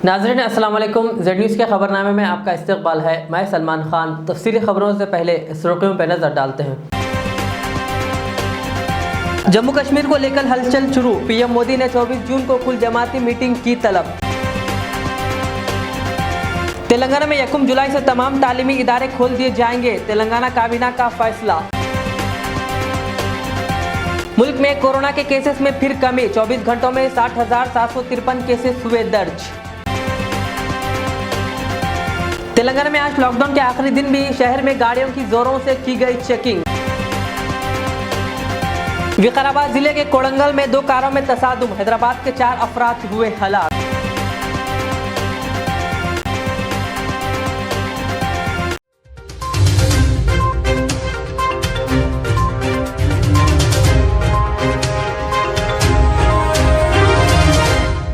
नाज़रीन अस्सलाम वालेकुम। जेड न्यूज़ के खबरनामे में आपका इस्तकबाल है। मैं सलमान खान। तफसीली खबरों से पहले सुर्खियों पर नज़र डालते हैं। जम्मू कश्मीर को लेकर हलचल शुरू। पीएम मोदी ने 24 जून को कुल जमाती मीटिंग की तलब। तेलंगाना में 1 जुलाई से तमाम तालीमी इदारे खोल दिए जाएंगे। तेलंगाना काबीना का फैसला। मुल्क में कोरोना के केसेस में फिर कमी। 24 घंटों में 60,753 केसेस हुए दर्ज। तेलंगाना में आज लॉकडाउन के आखिरी दिन भी शहर में गाड़ियों की जोरों से की गई चेकिंग। विकाराबाद जिले के कोड़ंगल में 2 कारों में तसादुम। हैदराबाद के 4 अफराद हुए हलाक।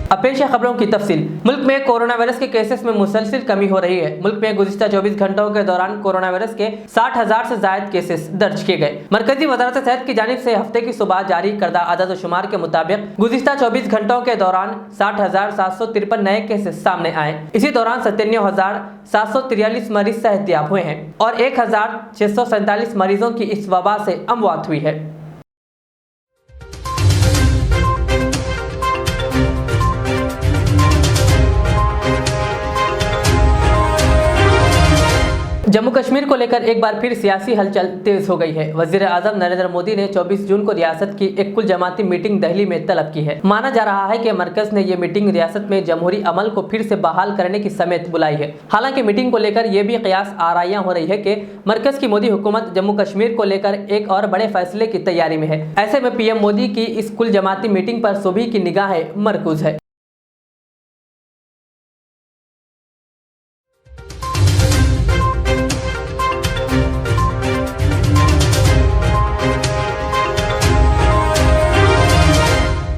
अब पेश है खबरों की तफसील। मुल्क में कोरोना वायरस के केसेस में मुसलसिल कमी हो रही है। मुल्क में गुज़िश्ता 24 घंटों के दौरान कोरोना वायरस के 60,000 से ज़ायद केसेस दर्ज किए गए। मरकजी वज़ारत सेहत की जानिब से हफ्ते की सुबह जारी करदा आदद शुमार के मुताबिक गुज़िश्ता 24 घंटों के दौरान 60,753 नए केसेस सामने आए। इसी दौरान 97,743 मरीज सेहतयाब हुए हैं और 1,647 मरीजों की इस वबा से अमवात हुई है। जम्मू कश्मीर को लेकर एक बार फिर सियासी हलचल तेज हो गई है। वजीर आजम नरेंद्र मोदी ने 24 जून को रियासत की एक कुल जमाती मीटिंग दिल्ली में तलब की है। माना जा रहा है कि मरकज ने यह मीटिंग रियासत में जमहूरी अमल को फिर से बहाल करने की समेत बुलाई है। हालांकि मीटिंग को लेकर यह भी कयास आराइयां हो रही है कि मरकज की मोदी हुकूमत जम्मू कश्मीर को लेकर एक और बड़े फैसले की तैयारी में है। ऐसे में पीएम मोदी की इस कुल जमाती मीटिंग पर सभी की निगाहें मरकूज है।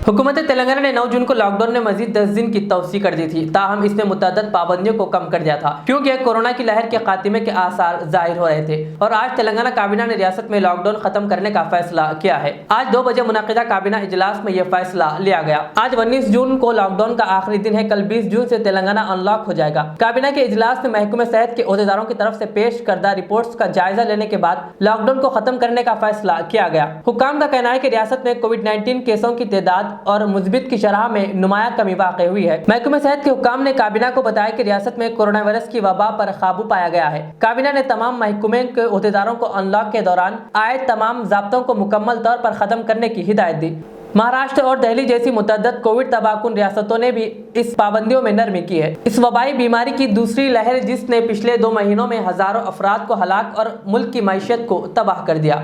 हुकूमत तेलंगाना ने 9 जून को लॉकडाउन में मजीद 10 दिन की तौसी कर दी थी। ताहम इसने मुतअद्दिद पाबंदियों को कम कर दिया था क्योंकि कोरोना की लहर के खात्मे के आसार जाहिर हो रहे थे। और आज तेलंगाना काबीना ने रियासत में लॉकडाउन खत्म करने का फैसला किया है। आज 2 बजे मुनक़िदा काबीना इजलास में यह फैसला लिया गया। आज 19 जून को लॉकडाउन का आखिरी दिन है। कल 20 जून से तेलंगाना अनलॉक हो जाएगा। काबीना के इजलास में महकमे सेहत के ओहदेदारों की तरफ से पेश करदा रिपोर्ट्स का जायजा लेने के बाद लॉकडाउन को खत्म करने का फैसला किया गया। हुक्काम का कहना है कि रियासत में कोविड-19 केसों की तादाद और मुस्बित की शरह में नुमाया कमी वाक़ हुई है। महकमे सेहत के हुक्काम ने काबीना को बताया कि रियासत में कोरोना वायरस की वबा पर काबू पाया गया है। काबीना ने तमाम महकमे के ओहदेदारों को अनलॉक के दौरान आए तमाम ज़ाब्तों को मुकम्मल तौर पर खत्म करने की हिदायत दी। महाराष्ट्र और दिल्ली जैसी मुतअद्दिद कोविड तबाहकुन रियासतों ने भी इस पाबंदियों में नरमी की है। इस वबाई बीमारी की दूसरी लहर जिसने पिछले 2 महीनों में हजारों अफराद को हलाक और मुल्क की मईशत को तबाह कर दिया।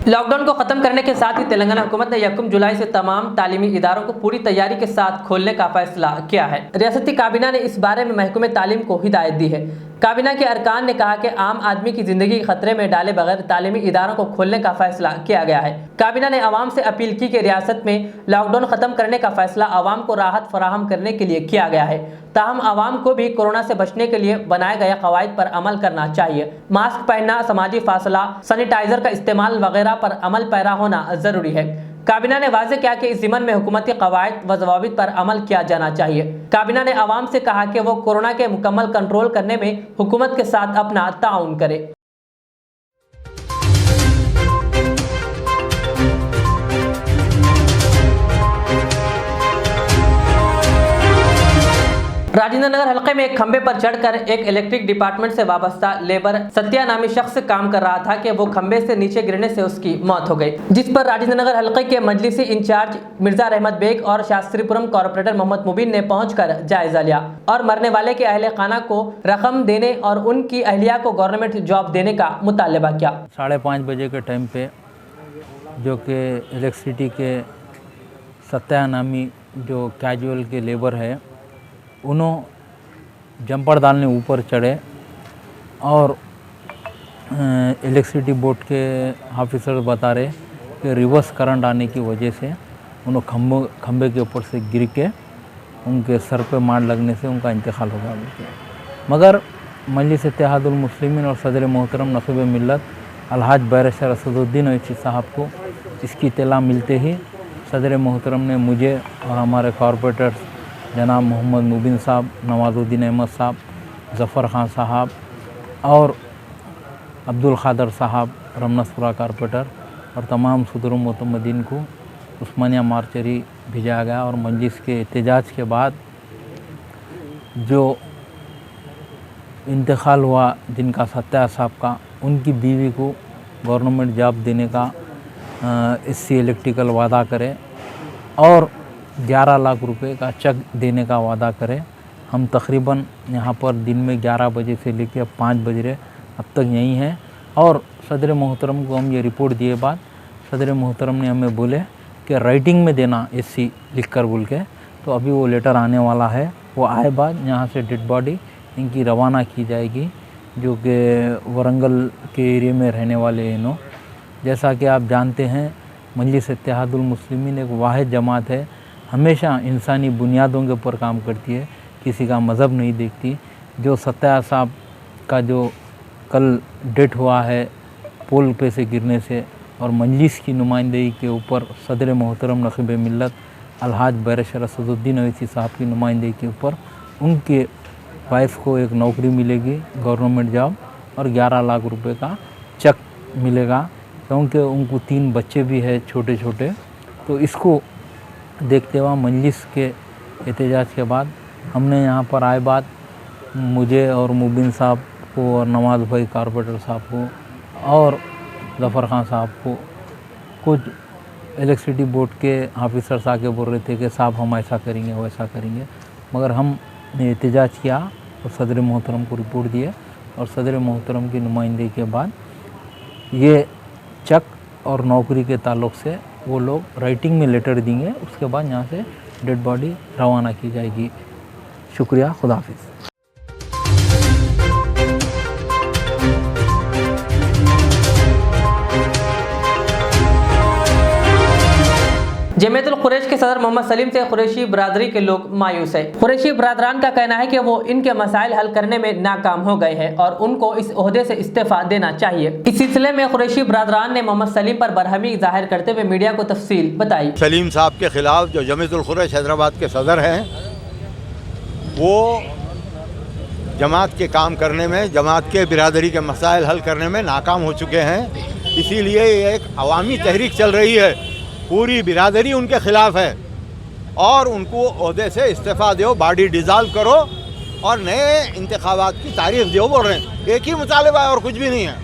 लॉकडाउन को खत्म करने के साथ ही तेलंगाना हुकूमत ने 1 जुलाई से तमाम तालीमी इदारों को पूरी तैयारी के साथ खोलने का फैसला किया है। रियासती काबीना ने इस बारे में महकमे तालीम को हिदायत दी है। काबीना के अरकान ने कहा कि आम आदमी की जिंदगी खतरे में डाले बगैर तालीमी इदारों को खोलने का फैसला किया गया है। काबीना ने अवाम से अपील की कि रियासत में लॉकडाउन खत्म करने का फैसला अवाम को राहत फराहम करने के लिए किया गया है। ताहम अवाम को भी कोरोना से बचने के लिए बनाए गए कवायद पर अमल करना चाहिए। मास्क पहनना, समाजी फासला, सैनिटाइजर का इस्तेमाल वगैरह पर अमल पैरा होना जरूरी है। काबीना ने वाज़ेह किया कि इस ज़िमन में हुकूमती कवायद व ज़वाबित पर अमल किया जाना चाहिए। काबीना ने अवाम से कहा कि वो कोरोना के मुकम्मल कंट्रोल करने में हुकूमत के साथ अपना ताउन करे। राजेंद्र नगर हल्के में एक खंबे पर चढ़कर एक इलेक्ट्रिक डिपार्टमेंट से वाबस्ता लेबर सत्या नामी शख्स काम कर रहा था कि वो खंबे से नीचे गिरने से उसकी मौत हो गई, जिस पर राजेंद्र नगर हल्के के मजलिसी इंचार्ज मिर्जा रहमत बेग और शास्त्रीपुरम कॉर्पोरेटर मोहम्मद मुबीन ने पहुंचकर जायजा लिया और मरने वाले के अहले खाना को रकम देने और उनकी अहलिया को गवर्नमेंट जॉब देने का मुतालबा किया। 5:30 बजे के टाइम पे जो कि इलेक्ट्रिसिटी के सत्या नामी जो कैजुअल के लेबर है उन्होंने जंपर डालने ऊपर चढ़े और इलेक्ट्रिसिटी बोर्ड के ऑफिसर बता रहे कि रिवर्स करंट आने की वजह से उन्होंने खंबे के ऊपर से गिर के उनके सर पे मार लगने से उनका इंतकाल हो गया। मगर मजलिस इत्तेहादुल मुस्लिमीन और सदर मोहतरम नक़ीब मिल्लत अलहाज बैरिस्टर असदुद्दीन ओवैसी साहब को इसकी इत्तला मिलते ही सदर मोहतरम ने मुझे और हमारे कॉरपोरेटर्स जनाब मोहम्मद मुबिन साहब, नवाजुद्दीन अहमद साहब, ज़फ़र ख़ान साहब और अब्दुल ख़ादर साहब रमनसपुरा कॉरपोरेटर और तमाम सदर मोतमदीन को उस्मानिया मार्चरी भेजा गया। और मजलिस के एहतजाज के बाद जो इंतकाल हुआ जिनका सत्या साहब का, उनकी बीवी को गवर्नमेंट जॉब देने का SC इलेक्ट्रिकल वादा करे और 11 लाख रुपए का चेक देने का वादा करे। हम तकरीबन यहाँ पर दिन में 11 बजे से लेकर 5 बजे अब तक यहीं हैं और सदर मोहतरम को हम ये रिपोर्ट दिए बाद सदर मोहतरम ने हमें बोले कि राइटिंग में देना SC लिख कर बोल के, तो अभी वो लेटर आने वाला है। वो आए बाद यहाँ से डेड बॉडी इनकी रवाना की जाएगी, जो कि वरंगल के एरिया में रहने वाले हैं। जैसा कि आप जानते हैं मजलिस इत्तेहादुल मुस्लिमीन एक वाहिद जमात है, हमेशा इंसानी बुनियादों के ऊपर काम करती है, किसी का मज़हब नहीं देखती। जो सत्या साहब का जो कल डेथ हुआ है पुल पे से गिरने से, और मजलिस की नुमाइंदगी के ऊपर सदर मोहतरम नक़ीब मिल्लत अलहाज बैरिस्टर असदुद्दीन ओवैसी साहब की नुमाइंदगी के ऊपर उनके वाइफ को एक नौकरी मिलेगी गवर्नमेंट जॉब और 11 लाख रुपए का चेक मिलेगा, क्योंकि उनको 3 बच्चे भी हैं छोटे छोटे। तो इसको देखते हुए मजलिस के एहतजाज के बाद हमने यहाँ पर आए बाद मुझे और मुबिन साहब को और नवाज़ भाई कॉरपोरेटर साहब को और ज़फ़र ख़ान साहब को कुछ इलेक्ट्रिसिटी बोर्ड के ऑफिसर्स आके बोल रहे थे कि साहब हम ऐसा करेंगे वैसा करेंगे, मगर हमने एहतजाज किया और सदर मोहतरम को रिपोर्ट दिए और सदर मोहतरम की नुमाइंदगी के बाद ये चेक और नौकरी के ताल्लुक़ से वो लोग राइटिंग में लेटर देंगे। उसके बाद यहाँ से डेड बॉडी रवाना की जाएगी। शुक्रिया, खुदा हाफिज़। जमीयतुल कुरैश के सदर मोहम्मद सलीम से कुरैशी बरादरी के लोग मायूस है। कुरैशी बरादरान का कहना है कि वो इनके मसाइल हल करने में नाकाम हो गए हैं और उनको इस ओहदे से इस्तीफा देना चाहिए। इस सिलसिले में कुरैशी बरादरान ने मोहम्मद सलीम पर बरहमी जाहिर करते हुए मीडिया को तफसील बताई। सलीम साहब के खिलाफ जो जमीयतुल कुरैश हैदराबाद के सदर हैं, वो जमात के काम करने में, जमात के बिरादरी के मसाइल हल करने में नाकाम हो चुके हैं। इसीलिए ये एक अवामी तहरीक चल रही है, पूरी बिरादरी उनके ख़िलाफ़ है और उनको ओहदे से इस्तीफ़ा दो, बॉडी डिज़ाल्व करो और नए इंतखाबात की तारीख दो बोल रहे हैं। एक ही मुतालबा है और कुछ भी नहीं है,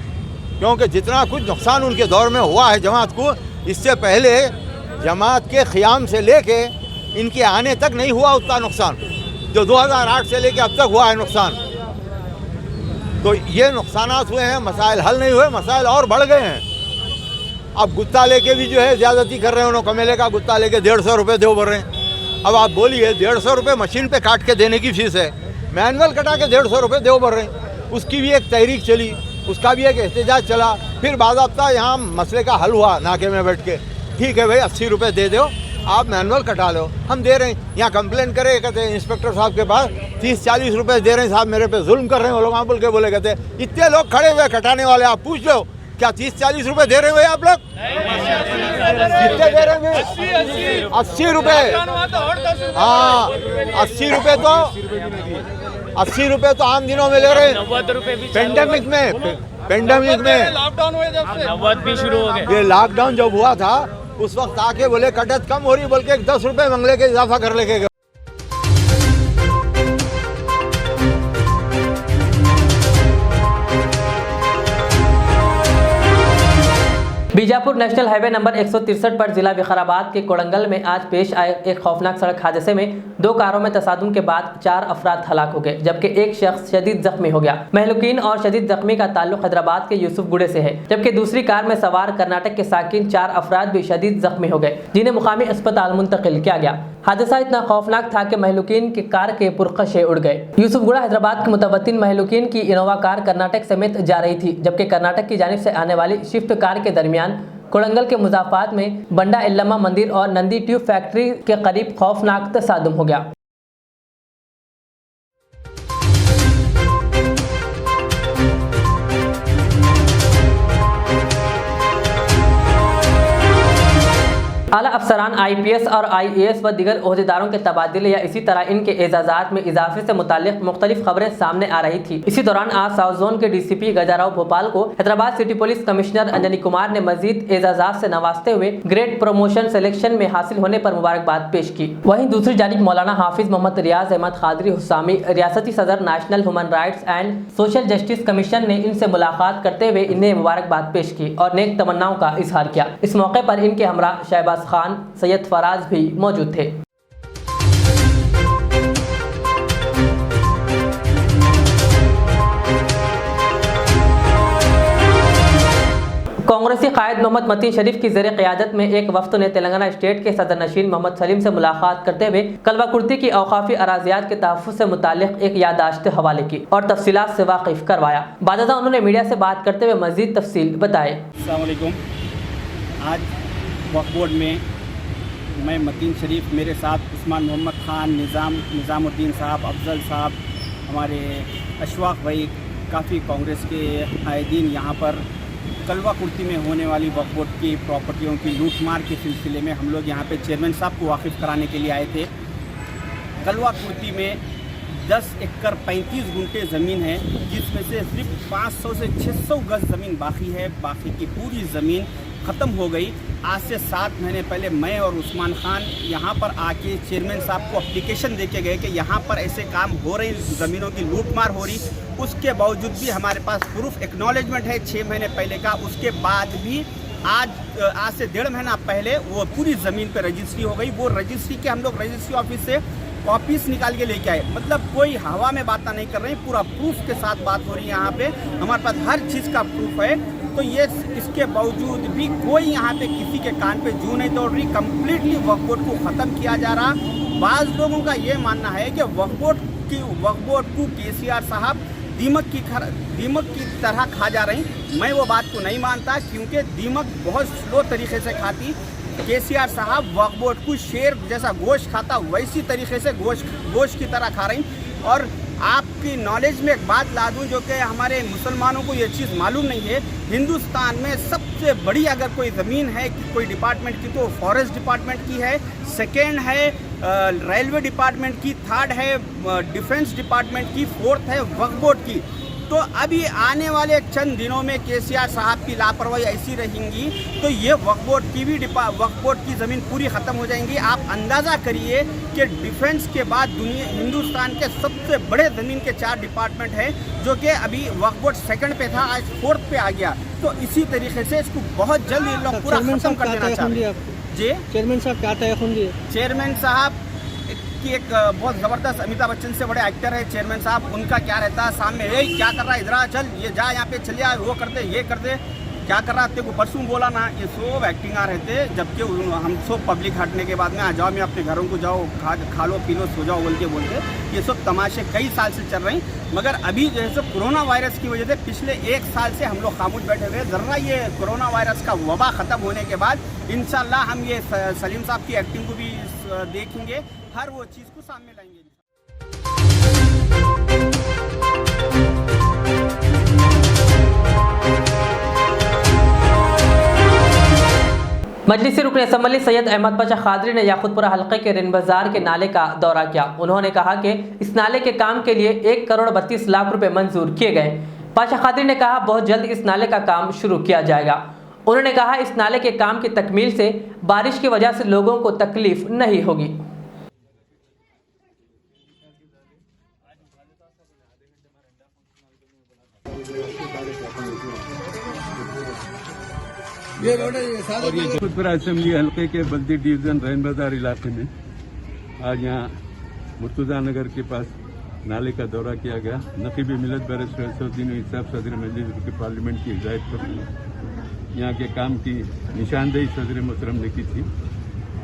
क्योंकि जितना कुछ नुकसान उनके दौर में हुआ है जमात को, इससे पहले जमात के क़याम से लेके इनके आने तक नहीं हुआ उतना नुकसान जो 2008 से लेके अब तक हुआ है नुकसान। तो ये नुकसानात हुए हैं, मसाइल हल नहीं हुए, मसाइल और बढ़ गए हैं। अब गुत्ता लेके भी जो है ज़्यादती कर रहे हैं, उन्होंने कमेले का गुत्ता लेके 150 रुपये दो बोल रहे हैं। अब आप बोलिए 150 रुपये मशीन पे काट के देने की फ़ीस है, मैनुअल कटा के 150 रुपये दो बोल रहे हैं। उसकी भी एक तहरीक चली, उसका भी एक एहतजाज चला, फिर बाज़ाब्ता यहाँ मसले का हल हुआ नाके में बैठ के। ठीक है भाई 80 रुपये दे दो, आप मैनुअल कटा लो, हम दे रहे हैं। यहाँ कंप्लेन करे, कहते हैं इंस्पेक्टर साहब के पास 30-40 रुपये दे रहे हैं साहब, मेरे पे जुल्म कर रहे हैं वो लोग। वहाँ बोल के बोले, कहते हैं इतने लोग खड़े हुए कटाने वाले, आप पूछ लो क्या 30-40 रुपये दे रहे हुए आप लोग? कितने दे रहे हैं? 80 रुपये। हाँ 80 रुपये तो 80 रुपये तो आम दिनों में ले रहे हैं। पेंडेमिक में लॉकडाउन हुए जब से 90 भी शुरू हो गए। ये लॉकडाउन जब हुआ था उस वक्त आके बोले कटत कम हो रही, बोल के 10 रुपये मंगले के इजाफा कर लेके गए। बीजापुर नेशनल हाईवे नंबर 163 पर जिला विकाराबाद के कोड़ंगल में आज पेश आए एक खौफनाक सड़क हादसे में 2 कारों में तसादुम के बाद 4 अफराद हलाक हो गए, जबकि एक शख्स शदीद जख्मी हो गया। महलूकीन और शदीद जख्मी का ताल्लुक हैदराबाद के यूसुफगुड़े से है, जबकि दूसरी कार में सवार कर्नाटक के साकिन 4 अफराद भी शदीद जख्मी हो गए, जिन्हें मुकामी अस्पताल मुंतकिल किया गया। हादसा इतना खौफनाक था कि महलूकीन की कार के पुरखशे उड़ गए। यूसुफगुड़ा हैदराबाद के मुतवत्तिन महलूकीन की इनोवा कार कर्नाटक समेत जा रही थी, जबकि कर्नाटक की जानिब से आने वाली शिफ्ट कार के दरमियान कोड़ंगल के मुजाफात में बंडा इल्लमा मंदिर और नंदी ट्यूब फैक्ट्री के करीब खौफनाक तसादुम हो गया। आला अफसरान IPS और IAS व दीगर ओहदेदारों के तबादले या इसी तरह इनके एजाजात में इजाफे से मुतालिक मुख्तलिफ खबरें सामने आ रही थी। इसी दौरान आज साउथ जोन के DCP गजाराव भोपाल को Hyderabad city police commissioner Anjani Kumar ने मजीद एजाजात से नवाजते हुए ग्रेड प्रमोशन सिलेक्शन में हासिल होने पर मुबारकबाद पेश की। वहीं दूसरी जानिब मौलाना हाफिज मोहम्मद रियाज अहमद खादरी हुसामी रियासती सदर national human rights and social justice commission ने इनसे मुलाकात करते हुए इन्हें मुबारकबाद पेश की और नेक तमन्नाओं का इजहार किया। इस मौके पर इनके हमरा शहबाज खान, सैयद फराज भी मौजूद थे। कांग्रेसी कायद मोहम्मद मतीन शरीफ की ज़ेरे क़यादत में एक वफ्द ने तेलंगाना स्टेट के सदर नशीन मोहम्मद सलीम से मुलाकात करते हुए कलवा कुर्ती की औकाफी अराजियात के तहफ़्फ़ुज़ से मुताल्लिक़ एक याददाश्त हवाले की और तफसीलात से वाकिफ़ करवाया। बादशाह उन्होंने मीडिया से बात करते हुए मज़ीद तफसील बताए। अस्सलाम वालेकुम। आज वक्फ बोर्ड में मैं मतीन शरीफ, मेरे साथ उस्मान मोहम्मद खान, निज़ामुद्दीन साहब, अफजल साहब, हमारे अशफाक भाई, काफ़ी कांग्रेस के कायदीन यहाँ पर कलवा कुर्ती में होने वाली वक्फ बोर्ड की प्रॉपर्टियों की लूटमार के सिलसिले में हम लोग यहाँ पे चेयरमैन साहब को वाकिफ़ कराने के लिए आए थे। कलवा कुर्ती में 10 एकड़ 35 गुंठे ज़मीन है, जिसमें से सिर्फ 500 से 600 गज ज़मीन बाकी है। बाकी की पूरी ज़मीन ख़त्म हो गई। आज से 7 महीने पहले मैं और उस्मान खान यहाँ पर आके चेयरमैन साहब को एप्लीकेशन दे के गए कि यहाँ पर ऐसे काम हो रही, ज़मीनों की लूटमार हो रही। उसके बावजूद भी हमारे पास प्रूफ एक्नॉलेजमेंट है 6 महीने पहले का। उसके बाद भी आज से 1.5 महीना पहले वो पूरी ज़मीन पे रजिस्ट्री हो गई। वो रजिस्ट्री के हम लोग रजिस्ट्री ऑफिस से कॉपीज निकाल के लेके आए। मतलब कोई हवा में बात नहीं कर रहे हैं, पूरा प्रूफ के साथ बात हो रही है। यहाँ पे हमारे पास हर चीज़ का प्रूफ है। तो ये इसके बावजूद भी कोई यहाँ पे किसी के कान पे जू नहीं तोड़ रही। कम्प्लीटली वक्फ बोर्ड को ख़त्म किया जा रहा। बाज़ लोगों का ये मानना है कि वक्फ बोर्ड को केसीआर साहब दीमक की तरह खा जा रही। मैं वो बात को नहीं मानता, क्योंकि दीमक बहुत स्लो तरीके से खाती। केसीआर साहब वक्फ बोर्ड को शेर जैसा गोश्त खाता, वैसी तरीके से गोश्त की तरह खा रही। और आपकी नॉलेज में एक बात ला दूँ, जो कि हमारे मुसलमानों को ये चीज़ मालूम नहीं है। हिंदुस्तान में सबसे बड़ी अगर कोई ज़मीन है कि कोई डिपार्टमेंट की, तो फॉरेस्ट डिपार्टमेंट की है, सेकेंड है रेलवे डिपार्टमेंट की, थर्ड है डिफेंस डिपार्टमेंट की, फोर्थ है वक्फ बोर्ड की। तो अभी आने वाले चंद दिनों में केसीआर साहब की लापरवाही ऐसी रहेंगी तो ये वक्फ बोर्ड की ज़मीन पूरी ख़त्म हो जाएंगी। आप अंदाज़ा करिए कि डिफेंस के बाद हिंदुस्तान के सबसे बड़े ज़मीन के 4 डिपार्टमेंट हैं, जो कि अभी वक्फ बोर्ड सेकंड पे था, आज 4th पे आ गया। तो इसी तरीके से इसको बहुत जल्द ये लोग पूरा ख़त्म कर देना चाहते हैं। जी चेयरमैन साहब क्या तय होंगे? चेयरमैन साहब की एक बहुत ज़बरदस्त अमिताभ बच्चन से बड़े एक्टर है चेयरमैन साहब। उनका क्या रहता है सामने, ये क्या कर रहा है, इधर चल, ये जा, यहाँ पे चलिए, वो कर दे, ये कर दे, क्या कर रहा है, तेरे को परसों बोला ना। ये सब एक्टिंग आ रहते, जबकि हम सब पब्लिक हटने के बाद में आ जाओ, मैं अपने घरों को जाओ, खा लो पी लो सो जाओ बोलते ये सब तमाशे कई साल से चल रहे हैं। मगर अभी जो है सो कोरोना वायरस की वजह से पिछले 1 साल से हम लोग खामोश बैठे हुए। ज़रा ये कोरोना वायरस का वबा ख़त्म होने के बाद इंशाल्लाह हम ये सलीम साहब की एक्टिंग को भी देखेंगे, हर वो चीज़ को सामने लाएंगे। मजलिसी रुकन असम्बली सैयद अहमद पाशा खादरी ने याकूतपुरा हल्के के रिन बाजार के नाले का दौरा किया। उन्होंने कहा कि इस नाले के काम के लिए 1 करोड़ 32 लाख रुपए मंजूर किए गए। पाशा खादरी ने कहा बहुत जल्द इस नाले का काम शुरू किया जाएगा। उन्होंने कहा इस नाले के काम की तकमील से बारिश की वजह से लोगों को तकलीफ नहीं होगी। और ये याकूतपुरा असेंबली हल्के के बल्दी डिवीजन रैन बाजार इलाके में आज यहाँ मुर्तुजा नगर के पास नाले का दौरा किया गया। नकीब मिलत बैरिस्टर असदुद्दीन इंसाफ सदर मजलिस की पार्लियामेंट की हिदायत पर यहाँ के काम की निशानदेही सदर मोहतरम ने की थी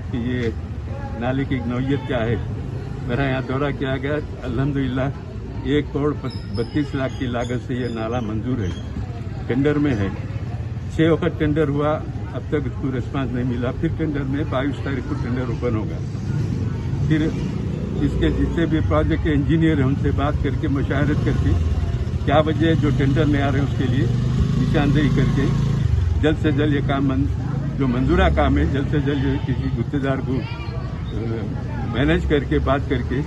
कि ये नाले की नौयत क्या है। मेरा यहाँ दौरा किया गया। अल्हम्दुलिल्लाह 1 करोड़ 32 लाख की लागत से ये नाला मंजूर है, टेंडर में है। 6 वक्त टेंडर हुआ, अब तक उसको रिस्पांस नहीं मिला। फिर टेंडर में 22 तारीख को टेंडर ओपन होगा। फिर इसके जितने भी प्रोजेक्ट के इंजीनियर हैं उनसे बात करके मुशावरत करके क्या वजह जो टेंडर नहीं आ रहे हैं उसके लिए निशानदेही करके जल्द से जल्द ये काम जो मंजूरा काम है जल्द से जल्द किसी गुत्तेदार को मैनेज करके बात करके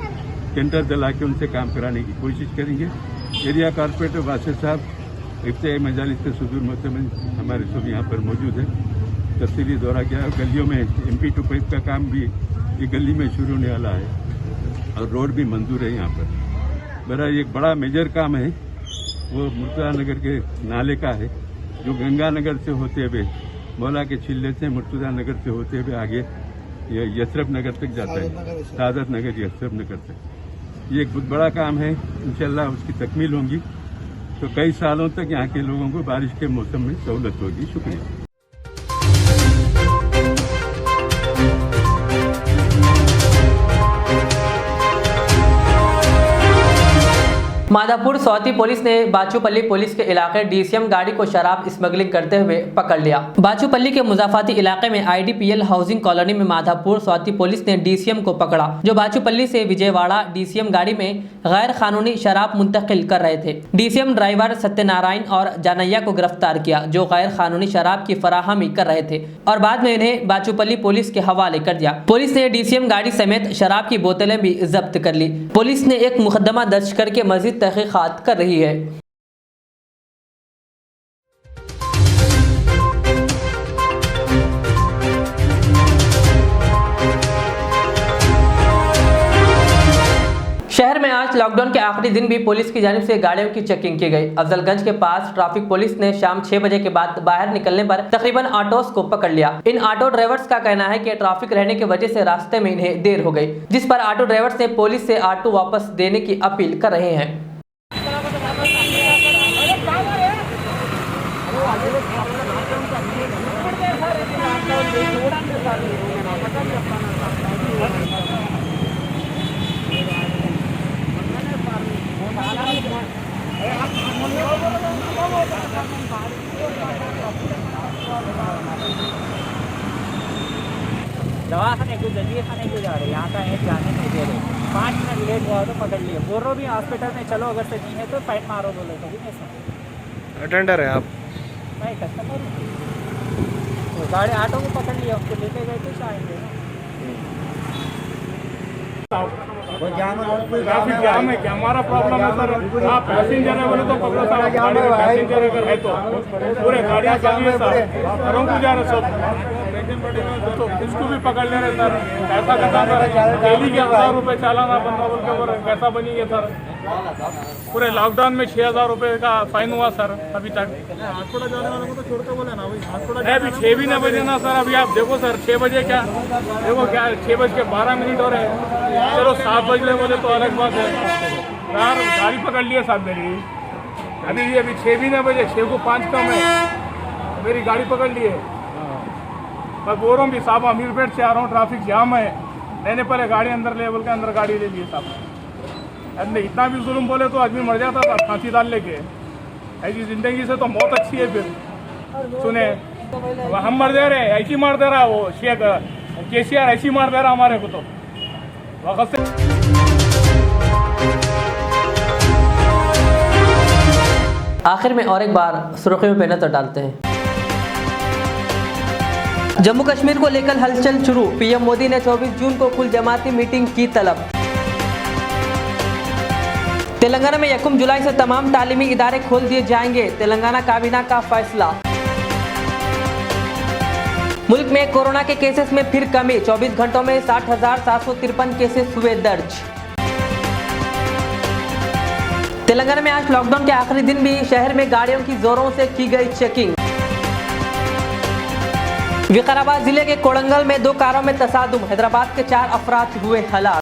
टेंडर दिला के उनसे काम कराने की कोशिश करेंगे। एरिया कॉर्पोरेटर वासिफ साहब इफ्तियाई मजालिस के सदूर मोहतमिन हमारे सब यहाँ पर मौजूद है। तफसीली दौरा किया। गलियों में MP टू पाइप का काम भी ये गली में शुरू होने वाला है और रोड भी मंजूर है यहाँ पर। मेरा एक बड़ा मेजर काम है वो मुर्तजा नगर के नाले का है, जो गंगा नगर से होते हुए मौला के चिल्ले से मुर्तजा नगर से होते हुए आगे यसरफ नगर तक जाता है, सादत नगर यसरफ नगर तक। ये एक बहुत बड़ा काम है, इंशाल्लाह उसकी तकमील होगी तो कई सालों तक यहाँ के लोगों को बारिश के मौसम में सहूलत होगी। शुक्रिया। माधापुर सौती पुलिस ने बाचूपल्ली पुलिस के इलाके DCM गाड़ी को शराब स्मगलिंग करते हुए पकड़ लिया। बाचूपल्ली के मुजाफाती इलाके में IDPL हाउसिंग कॉलोनी में माधापुर सौती पुलिस ने DCM को पकड़ा, जो बाचूपल्ली से विजयवाड़ा DCM गाड़ी में गैर कानूनी शराब मुंतकिल कर रहे थे। DCM ड्राइवर सत्यनारायण और जानैया को गिरफ्तार किया, जो गैर कानूनी शराब की फराहमी कर रहे थे और बाद में इन्हें बाचूपल्ली पुलिस के हवाले कर दिया। पुलिस ने DCM गाड़ी समेत शराब की बोतलें भी जब्त कर ली। पुलिस ने एक मुकदमा दर्ज करके मजीद तहकीकात कर रही है। शहर में आज लॉकडाउन के आखिरी दिन भी पुलिस की जानिब से गाड़ियों की चेकिंग की गई। अफजलगंज के पास ट्रैफिक पुलिस ने शाम 6 बजे के बाद बाहर निकलने पर तकरीबन ऑटोस को पकड़ लिया। इन ऑटो ड्राइवर्स का कहना है कि ट्रैफिक रहने की वजह से रास्ते में इन्हें देर हो गई, जिस पर ऑटो ड्राइवर्स ने पुलिस से ऑटो वापस देने की अपील कर रहे हैं। दवाखाने को जल्दी खाने को जा रहे, यहाँ का है जाने नहीं दे रहे। 5 मिनट लेट हुआ तो पकड़ लिए। बोल रहा भी हॉस्पिटल में चलो, अगर से नहीं है तो फाइन मारो बोले तो भी नहीं सुन। अटेंडर है आप? मैं कस्टमर हूँ। तो गाड़ी ऑटो को पकड़ लिया, उनको लेके गए तो आएंगे ना। ट्रैफिक जाम है क्या? हमारा प्रॉब्लम है सर। आप पैसेंजर है बोले तो पकड़ो साहब, गाड़ी में पैसेंजर अगर है तो पूरे गाड़ियाँ चल रही है सर, घरों को जा रहे सब, तो उसको भी पकड़ ले रहे सर। पैसा कटा सर, डेली के 1000 रुपये चालाना बंदा बोल के पैसा बनी है सर। पूरे लॉकडाउन में 6000 रुपये का फाइन हुआ सर अभी तक। हाथकोड़ा जाने वाले को तो छोड़ते बोले ना भाई, अभी 6 भी नहीं बजे ना सर। अभी आप देखो सर 6 बजे क्या, देखो क्या 6:12 हो रहे हैं। चलो 7 बजे बोले तो अलग बात है यार। गाड़ी पकड़ लिए साहब मेरी, अभी 6 भी नहीं बजे, 6 को 5 कम है, मेरी गाड़ी पकड़ लिए। मैं बोल रहा हूँ भी साहब, अमीरपेट से आ रहा हूँ, ट्रैफिक जाम है, मैंने पहले गाड़ी अंदर ले बोल के अंदर गाड़ी ले लिए साहब। अरे इतना भी जुल्म बोले तो आदमी मर जाता था फांसी डाल लेके। ऐसी जिंदगी से तो मौत अच्छी है। फिर सुने हम मर दे रहे, ऐसी मार दे रहा वो शेख KCR, ऐसी मार दे रहा हमारे को तो वक्त से। आखिर में और एक बार सुर्खियों पे नजर डालते हैं। जम्मू कश्मीर को लेकर हलचल शुरू, PM मोदी ने 24 जून को कुल जमाती मीटिंग की तलब। तेलंगाना में 1 जुलाई से तमाम तालीमी इदारे खोल दिए जाएंगे, तेलंगाना काबीना का फैसला। मुल्क में कोरोना के केसेस में फिर कमी, 24 घंटों में 60,753 केसेस हुए दर्ज। तेलंगाना में आज लॉकडाउन के आखिरी दिन भी शहर में गाड़ियों की जोरों से की गई चेकिंग। विकाराबाद जिले के कोड़ंगल में 2 कारों में तसादुम, हैदराबाद के 4 अफराद हुए हलाक।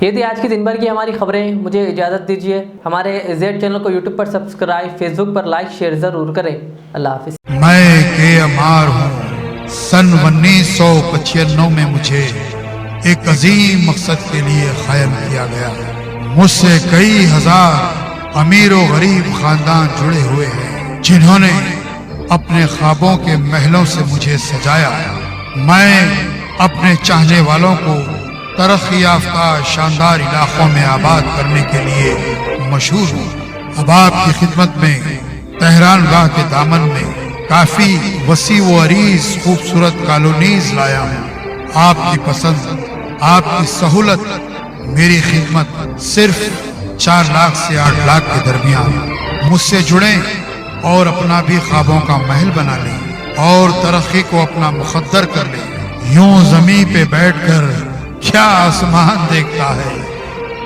ये थी आज की दिन भर की हमारी खबरें। मुझे इजाज़त दीजिए। हमारे Z चैनल को YouTube पर सब्सक्राइब, Facebook पर लाइक शेयर ज़रूर करें। अल्लाह हाफिज़। मैं के अमार हूँ। सन 1995 में मुझे एक अजीम मकसद के लिए कायम किया गया। मुझसे कई हजार अमीर और गरीब खानदान जुड़े हुए हैं, जिन्होंने अपने ख्वाबों के महलों से मुझे सजाया। मैं अपने चाहने वालों को तरक्की याफ्ता शानदार इलाकों में आबाद करने के लिए मशहूर हूँ। अब आपकी खिदमत में तेहरान गाह के दामन में काफी वसी व अरीज खूबसूरत कॉलोनीज लाया हूँ। आपकी पसंद, आपकी सहूलत, मेरी खिदमत सिर्फ 4 लाख से 8 लाख के दरमियान। मुझसे जुड़े और अपना भी ख्वाबों का महल बना लें और तरक्की को अपना मुकद्दर कर लें। यूं जमीन पे बैठकर क्या आसमान देखता है,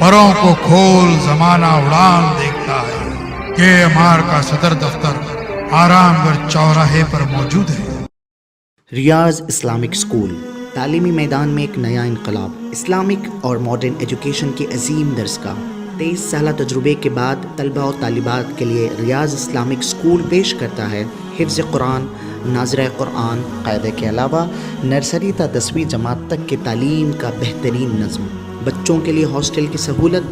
परों को खोल जमाना उड़ान देखता है। KMR का सदर दफ्तर आरामगढ़ चौराहे पर मौजूद है। रियाज इस्लामिक स्कूल, तालीमी मैदान में एक नया इनकलाब। इस्लामिक और मॉडर्न एजुकेशन की अजीम दरसगाह। 23 साल तजुर्बे के बाद तलबा और तालिबात के लिए रियाज इस्लामिक स्कूल पेश करता है हिफ्ज़ कुरान, नाज़िरा कुरान, क़ायदे के अलावा नर्सरी ता 10वीं जमात तक के तालीम का बेहतरीन नज़्म। बच्चों के लिए हॉस्टल की सहूलत,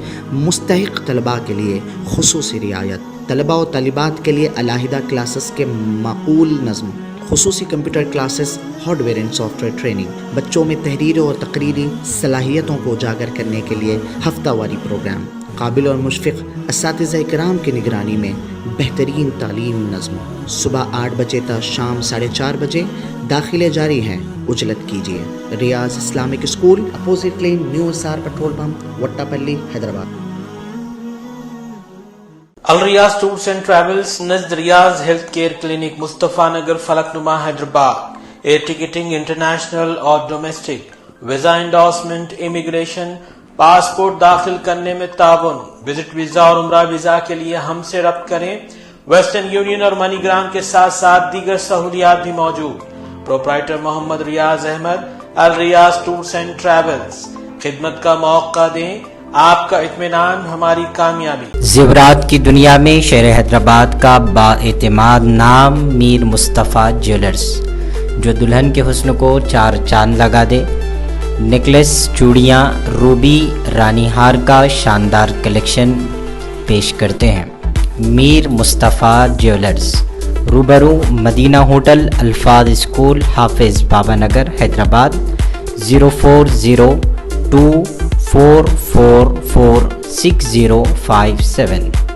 मुस्तहिक़ तलबा के लिए खुसूसी रियायत, तलबा और तालिबात के लिए अलहदा क्लासेस के माकूल नज़्म, खुसूसी computer classes, hardware and software training. बच्चों में तहरीर और तकरीरी सलाहियतों को उजागर करने के लिए हफ्तावारी प्रोग्राम। काबिल और मुशफ़िक़ असातिज़ा इकराम की निगरानी में बेहतरीन तालीम नज़्म। सुबह 8 बजे तक शाम 4:30 बजे दाखिले जारी हैं। उजलत कीजिए। Riyaz Islamic school, opposite lane, new SR petrol pump, Vattepally, Hyderabad. Al Riyaz tours and travels नज़द Riyaz health care clinic, Mustafa Nagar, Falaknuma, Hyderabad. Air ticketing international और domestic, visa endorsement, immigration, passport दाखिल करने में ताउन, विजिट वीजा और उम्रा वीजा के लिए हमसे रब्त करें। वेस्टर्न यूनियन और मनीग्राम के साथ साथ दीगर सहूलियात भी मौजूद। Proprietor Mohammad Riyaz Ahmed, Al Riyaz tours and travels. खिदमत का मौका दें, आपका इत्मीनान हमारी कामयाबी। ज़ेवरात की दुनिया में शहर हैदराबाद का बाएतिमाद नाम मीर मुस्तफ़ा ज्वेलर्स, जो दुल्हन के हुस्न को 4 चांद लगा दे। नेकलेस, चूड़ियाँ, रूबी, रानी हार का शानदार कलेक्शन पेश करते हैं। मीर मुस्तफ़ा ज्वेलर्स, रूबरू मदीना होटल, अल्फाज स्कूल, हाफिज बाबा नगर, हैदराबाद। 0402444657।